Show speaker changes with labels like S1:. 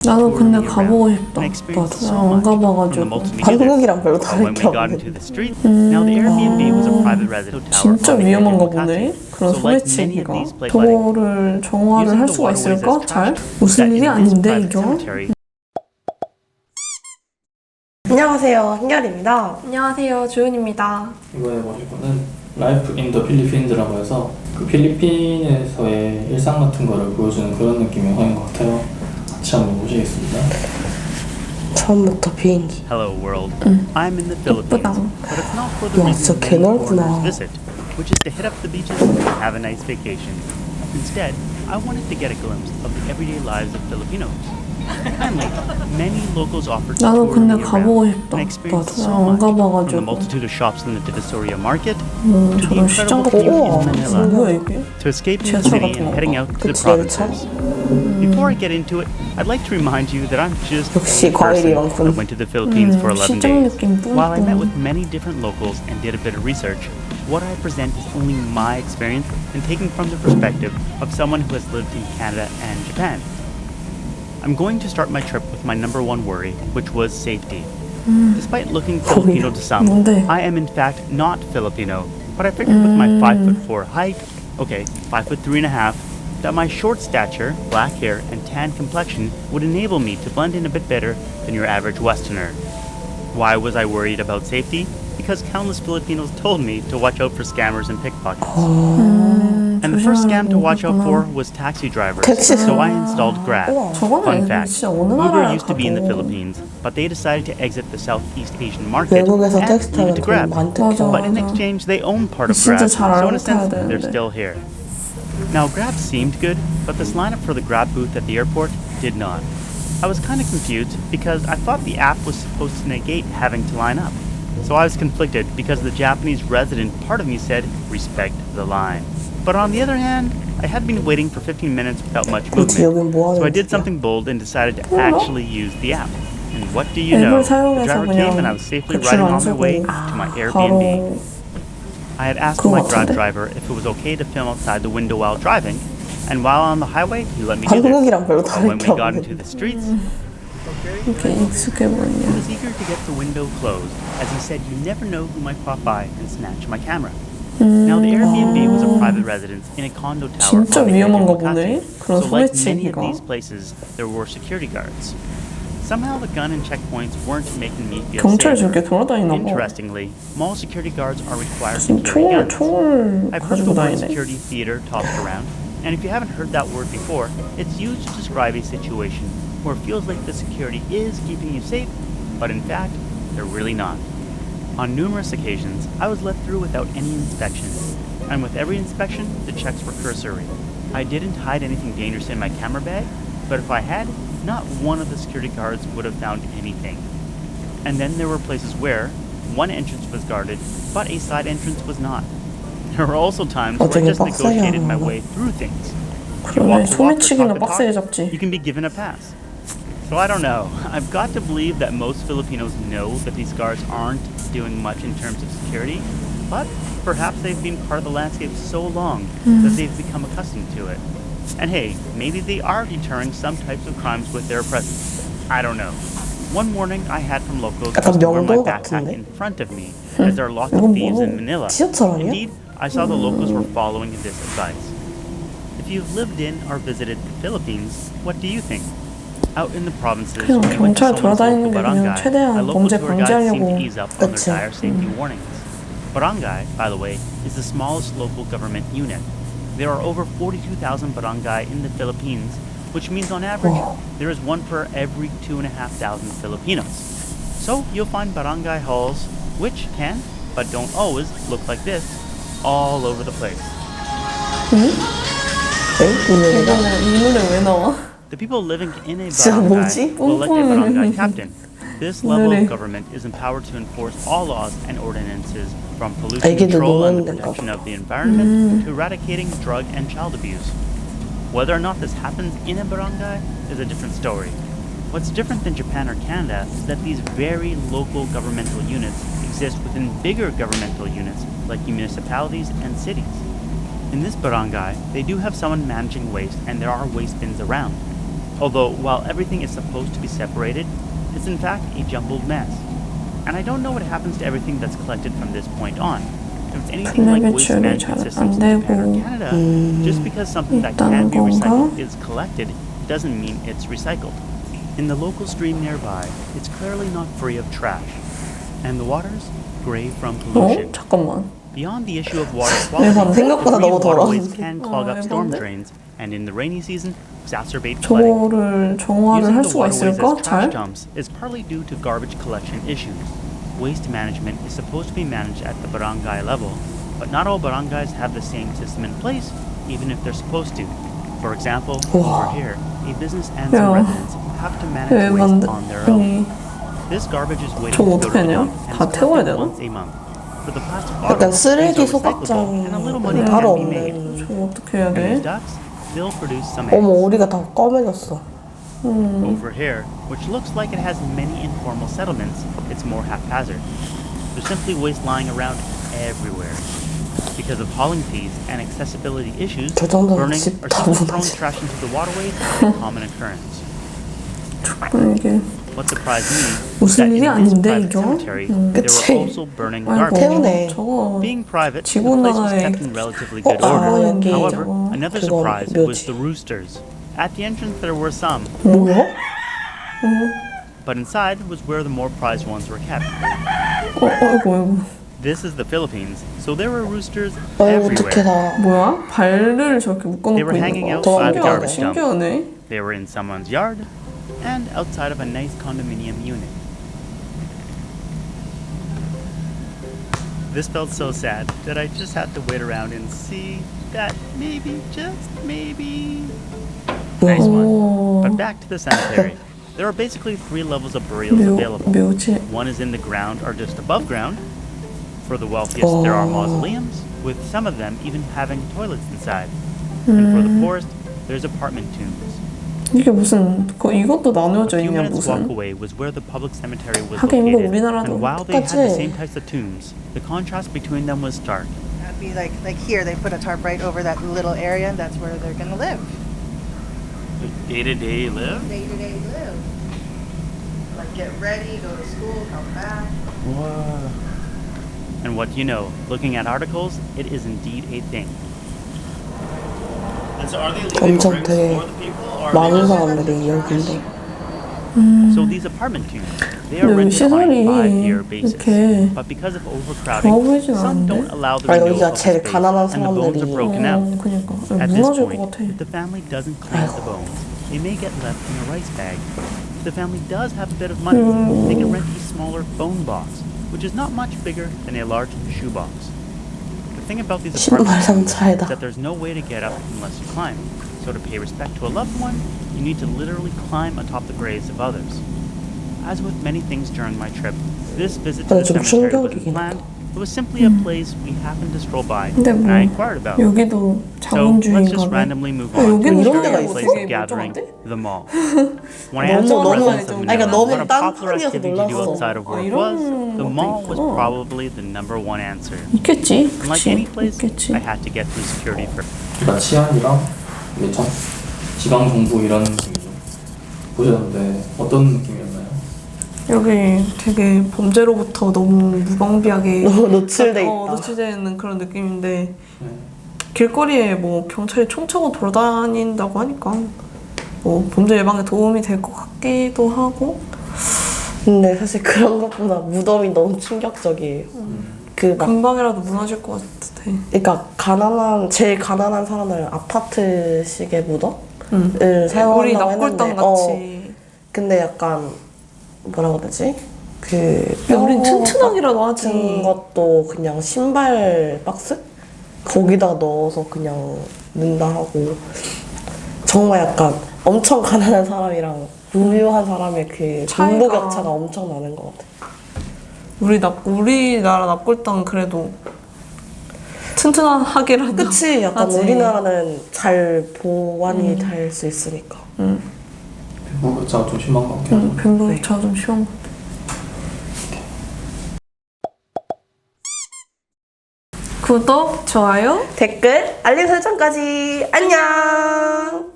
S1: 나도 근데
S2: toured me
S1: 가보고
S2: around
S1: 싶다.
S2: and experienced
S1: 나도
S2: so
S1: 안
S2: much from the
S1: 가봐가지고.
S2: multimedia
S3: 한국이랑
S2: discs.
S3: 별로
S2: But
S3: 다를
S2: when
S3: 게
S2: we got
S3: 없네.
S2: into the street, now the Airbnb was a private residential tower
S1: 진짜
S2: on the edge of
S1: 위험한가
S2: Makati.
S1: 보네. 그런
S2: So like many of
S1: 소매치기가.
S2: these places, flooding,
S1: 저거를 정화를
S2: using
S1: 할
S2: the
S1: 수가
S2: waterways
S1: 있을까?
S2: as
S1: 잘?
S2: trash,
S1: 무슨
S2: that
S1: 일이
S2: in this
S1: 아닌데
S2: private
S1: 이거?
S2: cemetery,
S3: 안녕하세요, 한결입니다.
S1: 안녕하세요, 주은입니다.
S4: 이번에 보실 거는 라이프 인 더 필리핀즈라고 해서 그 필리핀에서의 일상 같은 거를 보여주는 그런 느낌의 화인 것 같아요. 같이 한번 보시겠습니다.
S3: 처음부터 비행기.
S2: hello world. I'm in the Philippines,
S1: 예쁘다.
S2: but it's not for the
S3: 와,
S2: reason
S3: 진짜
S2: many
S3: 개넓구나.
S2: foreigners visit, which is to hit up the beaches and have a nice vacation. Instead, I wanted to get a glimpse of the everyday lives of Filipinos. Kindly, many locals offered to
S1: 나도
S2: tour
S1: 근데
S2: me
S1: 가보고
S2: around
S1: 싶다.
S2: and experience
S1: 나도
S2: so
S1: 안
S2: much, from the
S1: 가봐가지고.
S2: multitude of shops in the Divisoria Market to the
S1: 저런 시장
S2: incredible
S1: 같은
S2: view
S1: 거.
S2: in Manila.
S1: 뭐야 이게?
S2: To escape the
S1: 지하철
S2: city
S1: 같은
S2: and
S1: 거.
S2: heading out to the
S3: 그치,
S2: provinces. Before I get into it, I'd like to remind you that I'm just
S3: 역시
S2: a
S3: 과일이
S2: person
S3: 많군.
S2: that went to the Philippines for 11
S1: 시장
S2: days.
S1: 느낌 뿜뿜.
S2: While I met with many different locals and did a bit of research, what I present is only my experience and taken from the perspective of someone who has lived in Canada and Japan. I'm going to start my trip with my number one worry, which was safety. Despite looking Filipino to some,
S1: 뭔데?
S2: I am in fact not Filipino, but I figured with my 5'4" height, okay, 5'3.5", that my short stature, black hair, and tan complexion would enable me to blend in a bit better than your average Westerner. Why was I worried about safety? Because countless Filipinos told me to watch out for scammers and pickpockets. And the first scam to watch out for was taxi drivers,
S3: 택시.
S2: so I installed Grab.
S1: 저거는
S2: Fun fact,
S1: 진짜 어느
S2: Uber
S1: 나라에
S2: used to be in the
S1: 가도.
S2: Philippines, but they decided to exit the Southeast Asian market
S3: 외국에서
S2: and
S3: 택시
S2: leave
S3: 타면
S2: it to
S3: 돈
S2: Grab.
S3: 많이
S1: 맞아.
S3: 뜯겨.
S2: But in exchange, they own part of
S1: 진짜
S2: Grab,
S1: 잘
S2: so in
S1: 알고
S2: a sense,
S1: 타야
S2: they're
S1: 되는데.
S2: still here. Now, Grab seemed good, but this lineup for the Grab booth at the airport did not. I was kind of confused because I thought the app was supposed to negate having to line up. So I was conflicted because the Japanese resident part of me said, respect the line. But on the other hand, I had been waiting for 15 minutes without much
S3: 그치, 여긴
S2: movement.
S3: 뭐
S2: So I
S3: 하는
S2: did
S3: 짓이야.
S2: something bold and decided to actually use the app. And what do you
S1: 앱을
S2: know? The
S1: 사용해서
S2: driver came and I was
S1: 그냥
S2: safely
S1: 대출
S2: riding
S1: 안
S2: on my way
S1: 쓰고
S2: to my Airbnb.
S1: 바로
S2: I had asked
S1: 그런
S2: my
S1: 것
S2: Grab
S1: 같은데?
S2: driver if it was okay to film outside the window while driving, and while on the highway, he let me do this.
S3: 한국이랑 별로
S2: But
S3: 다를
S2: when
S3: 게
S2: we got
S3: 없네.
S2: into the streets,
S1: 이렇게 익숙해
S2: I
S1: 보이냐.
S2: was eager to get the window closed, as he said you never know who might pop by and snatch my camera. Now, the Airbnb was a private residence in a condo tower
S1: 진짜
S2: on the edge of
S1: 위험한가
S2: Makati.
S1: 보네. 그런
S2: So like many of
S1: 소매치기가.
S2: these places, there were security guards. Somehow the gun and checkpoints weren't making me feel
S1: 경찰이
S2: safe.
S1: 저렇게 돌아다니나 봐.
S2: Interestingly, mall security guards are required to
S1: 지금
S2: carry
S1: 총을
S2: guns. I've heard
S1: 가지고
S2: the word
S1: 다니네.
S2: security theater tossed around, and if you haven't heard that word before, it's used to describe a situation where it feels like the security is keeping you safe, but in fact, they're really not. On numerous occasions, I was let through without any inspection, and with every inspection, the checks were cursory. I didn't hide anything dangerous in my camera bag, but if I had, not one of the security guards would have found anything. And then there were places where one entrance was guarded, but a side entrance was not. There were also times where I
S3: 되게
S2: just
S3: 빡세게
S2: negotiated my
S3: 하는구나.
S2: way through things. If you
S1: 그러네,
S2: walk the walk or
S1: 소매치기나
S2: talk the
S1: 빡세게
S2: talk,
S1: 잡지.
S2: you can be given a pass. So I don't know. I've got to believe that most Filipinos know that these guards aren't doing much in terms of security, but perhaps they've been part of the landscape so long that they've become accustomed to it. And hey, maybe they are deterring some types of crimes with their presence. I don't know. One warning I had from locals was
S3: 약간
S2: to wear my
S3: 명도
S2: backpack
S3: 같은데?
S2: in front of me, as there are lots of
S3: 이건
S2: thieves in
S3: 뭐고?
S2: Manila.
S3: 지하철 아니야?
S2: Indeed, I saw the locals were following this advice. If you've lived in or visited the Philippines, what do you think? Out in the provinces,
S1: 그냥
S2: we went to
S1: 경찰
S2: someone's
S1: 돌아다니는
S2: local
S1: 게 그냥
S2: barangay.
S1: 최대한
S2: Our local
S1: 범죄
S2: tour guides seemed
S1: 방지하려고.
S2: to ease up on their
S3: 그치.
S2: dire safety warnings. Barangay, by the way, is the smallest local government unit. There are over 42,000 barangay in the Philippines, which means on average, there is one per every 2,500 Filipinos. So you'll find barangay halls, which can, but don't always, look like this, all over the place.
S3: 에? 이 노래가?
S1: 이거는 이 노래 왜 나와?
S2: The people living in a
S3: 진짜
S2: barangay
S3: 뭐지?
S2: will elect a barangay captain. This level
S1: 노래.
S2: of government is empowered to enforce all laws and ordinances from pollution
S3: 애기들
S2: control and the
S3: 노는 데인가
S2: protection
S3: 봐.
S2: of the environment to eradicating drug and child abuse. Whether or not this happens in a barangay is a different story. What's different than Japan or Canada is that these very local governmental units exist within bigger governmental units like municipalities and cities. In this barangay, they do have someone managing waste and there are waste bins around. Although, while everything is supposed to be separated, it's in fact a jumbled mess. And I don't know what happens to everything that's collected from this point on. If it's anything like waste
S1: 분해배출이
S2: management
S1: 잘
S2: systems
S1: 안
S2: in Japan or
S1: 되고
S2: Canada, just because something that
S1: 있다는
S2: can be
S1: 건가?
S2: recycled is collected doesn't mean it's recycled. In the local stream nearby, it's clearly not free of trash. And the water's gray from pollution.
S1: 잠깐만.
S2: Beyond the issue of water
S1: 네,
S2: quality,
S3: 생각보다
S2: debris
S3: 너무
S2: waterways
S3: 더러운데.
S2: can clog up storm
S1: 해봤는데?
S2: drains, and in the rainy season, exacerbate flooding.
S1: 저거를 정화를
S2: Using
S1: 할
S2: the
S1: 수가
S2: waterways
S1: 있을까?
S2: as trash
S1: 잘?
S2: dumps is partly due to garbage collection issues. Waste management is supposed to be managed at the barangay level, but not all barangays have the same system in place, even if they're supposed to. For example, over here, a business and some
S1: Yeah.
S2: residents have to manage
S1: 왜
S2: waste on their own.
S1: 아니
S2: This garbage is waiting
S1: 저거
S2: to go
S1: 어떻게
S2: to the
S1: 하냐?
S2: dump and
S1: 다
S2: is
S1: 태워야
S2: collected
S1: 되나?
S2: once a month. For the plastic
S3: 약간
S2: bottles,
S3: 쓰레기
S2: these are recyclable, and a little money
S3: 소각장
S2: can be made.
S3: 따로 없는.
S1: 저거 어떻게 해야
S2: And these
S1: 돼?
S2: ducks, they'll produce some
S3: 어머,
S2: eggs.
S3: 우리가 다 검해졌어.
S2: Over here, which looks like it has many informal settlements, it's more haphazard. There's simply waste lying around everywhere. Because of hauling fees and accessibility issues,
S3: 저 정도는
S2: burning
S3: 집
S2: or
S3: 다
S2: simply throwing
S3: 무너지.
S2: trash into the waterways is a common occurrence.
S1: 이게
S2: What surprised me was
S1: 무슨
S2: that
S1: 일이
S2: in this
S1: 아닌데,
S2: private
S1: 이거?
S2: cemetery, they
S3: 그치.
S2: were also burning
S1: 아이고
S2: garbage.
S3: 태우네.
S1: 저거
S2: Being private, the
S1: 지구
S2: place was
S1: 나라의
S2: kept in relatively good
S3: 아,
S2: order.
S3: 여기
S2: However,
S1: 저거
S2: another
S3: 그건
S2: surprise was
S3: 묘지.
S2: the roosters. At the entrance there were some,
S3: 뭐야?
S2: but inside was where the more prized ones were kept.
S1: 아이고
S2: This is the Philippines, so there were roosters
S3: 아유, 어떻게
S2: everywhere.
S3: 다.
S1: 뭐야? 발을 저렇게
S2: They were
S1: 묶어놓고
S2: hanging
S1: 있는 거
S2: outside
S3: the
S1: 신기하네
S3: garbage
S2: dump.
S1: 신기하네
S2: They were in someone's yard and outside of a nice condominium unit. This felt so sad that I just had to wait around and see that maybe, just maybe. Nice one.
S1: 오
S2: But back to the cemetery. There are basically 3 levels of burials available.
S1: 묘지
S2: One is in the ground or just above ground. For the wealthiest, there are mausoleums, with some of them even having toilets inside. And for the poorest, there's apartment tombs.
S1: 이게 무슨 이것도
S2: A
S1: 나누어져
S2: few
S1: 있냐
S2: minutes walk
S1: 무슨
S2: away was where the public cemetery was
S1: 하긴 뭐
S2: located,
S1: 우리나라도
S2: and while they had the
S3: 똑같지.
S2: same types of tombs, the contrast between them was stark.
S5: That'd be like here, they put a tarp right over that little area, and that's where they're gonna live.
S2: Day-to-day live?
S5: Day to day live. Like get ready, go to school, come back.
S2: And what do you know? Looking at articles, it is indeed a thing. And so are they leaving
S3: 엄청
S2: bricks
S3: 되게
S2: for the people, or are
S3: 많은
S2: they just-
S3: 사람들이 여기인데.
S2: So these apartment tombs, they are
S1: 근데
S2: rented on a
S1: 시설이
S2: 5-year basis.
S1: 이렇게
S2: But because of
S1: 좋아
S2: overcrowding,
S1: 보이진
S2: some
S1: 않은데?
S2: don't allow the
S3: 아니,
S2: renewal
S3: 여기가
S2: of the
S3: 제일
S2: space,
S3: 가난한
S2: and the bones are
S3: 사람들이-
S2: broken out.
S1: 그니까
S2: At this
S1: 무너질 것
S2: point,
S1: 같아
S2: if the family doesn't clean up the bones, they may get left in a rice bag. If the family does have a bit of money, they can rent a smaller bone box, which is not much bigger than a large shoebox. The thing about these
S3: 신발
S2: apartments
S3: 상자에다.
S2: is that there's no way to get up unless you climb. So to pay respect to a loved one, you need to literally climb atop the graves of others. As with many things during my trip, this visit to the
S3: 좀
S2: cemetery wasn't
S3: 충격이긴
S2: planned. It was simply a place we happened to stroll by,
S1: 근데
S2: and
S1: 뭐
S2: I inquired about.
S1: 여기도
S2: So let's just
S1: 자본주의인가 봐
S2: randomly move
S1: 어,
S2: on to
S1: 여기는
S2: the
S3: 이런 데가
S2: favorite
S3: 있어.
S2: place
S1: 되게
S2: of gathering,
S1: 멀쩡한데?
S2: the mall. When I asked the
S3: 너무
S2: residents of
S3: 아니, 그러니까
S2: Manila
S3: 너무
S2: what a popular
S3: 딴판이어서
S2: activity to do
S3: 놀랐어.
S2: outside of work
S1: 이런
S2: was, the
S1: 것도
S2: mall was
S1: 있구나.
S2: probably the number one answer.
S1: 있겠지
S2: And like
S1: 그치
S2: any place,
S1: 있겠지
S2: I had to get through security first.
S4: 그러니까 치안이랑 이게 참 지방 정부 이런 느낌이죠. 보셨는데 어떤 느낌이었나요?
S1: 여기 되게 범죄로부터 너무 무방비하게
S3: 너무 노출돼 있다.
S1: 노출되어 있는 그런 느낌인데
S4: 네.
S1: 길거리에 뭐 경찰이 총 차고 돌아다닌다고 하니까 뭐 범죄 예방에 도움이 될 것 같기도 하고
S3: 근데 사실 그런 것보다 무덤이 너무 충격적이에요. 그 막,
S1: 금방이라도 무너질 것 같아.
S3: 그러니까 제일 가난한 사람들은 아파트식의 무덤을
S1: 우리
S3: 사용한다고
S1: 납골당
S3: 했는데,
S1: 같이.
S3: 근데 약간 뭐라고 해야 되지? 그
S1: 야, 우린
S3: 뼈
S1: 튼튼하기라도 하지.
S3: 같은 것도 그냥 신발 박스 거기다 넣어서 그냥 넣는다 하고 정말 약간 엄청 가난한 사람이랑 부유한 사람의 그
S1: 차이가.
S3: 빈부격차가 엄청 나는 것 같아.
S1: 우리나라 납골당 그래도 튼튼하게라도.
S3: 그치? 약간
S1: 하지.
S3: 우리나라는 잘 보완이 될 수 있으니까.
S4: 빈부격차가 좀 심한 것 같긴 하죠.
S1: 빈부격차가 좀 심한 것 같아. 구독, 좋아요.
S3: 댓글, 알림 설정까지. 안녕!